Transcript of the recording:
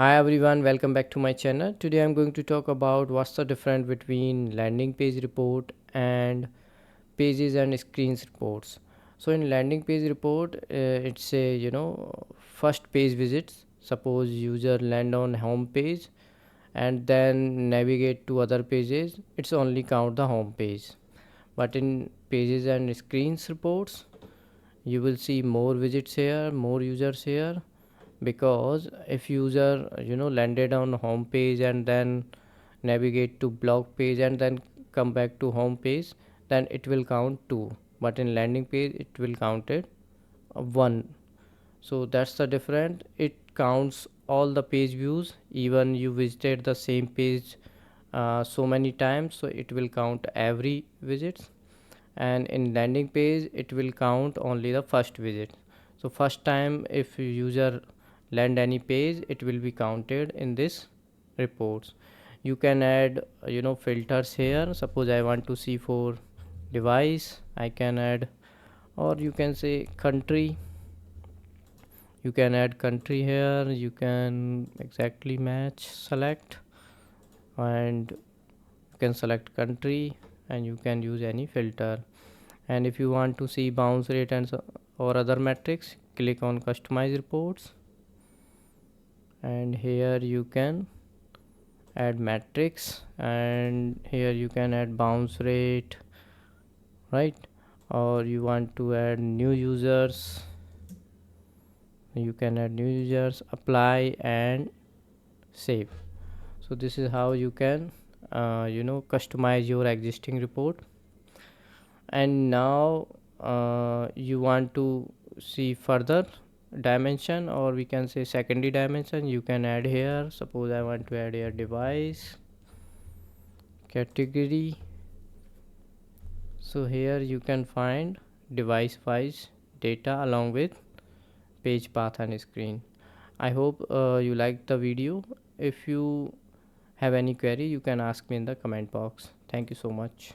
Hi everyone, welcome back to my channel. Today I'm going to talk about what's the difference between landing page report and pages and screens reports. So in landing page report, it's a first page visits. Suppose user land on home page and then navigate to other pages. It's only count the home page. But in pages and screens reports, you will see more visits here, more users here, because if user landed on home page and then navigate to blog page and then come back to home page, then it will count 2, but in landing page it will count it 1. So that's the difference. It counts all the page views, even you visited the same page so many times, so it will count every visits. And in landing page it will count only the first visit. So first time if user land any page, it will be counted in this reports. You can add filters here. Suppose I want to see for device, I can add, or you can say country. You can add country here, you can exactly match select, and you can select country and you can use any filter. And if you want to see bounce rate and or other metrics, click on customize reports, and here you can add metrics, and here you can add bounce rate, right? Or you want to add new users, you can add new users, apply and save. So this is how you can customize your existing report. And now you want to see further dimension, or we can say secondary dimension, you can add here. Suppose I want to add here device category. So here you can find device wise data along with page path and screen. I hope you liked the video. If you have any query, you can ask me in the comment box. Thank you so much.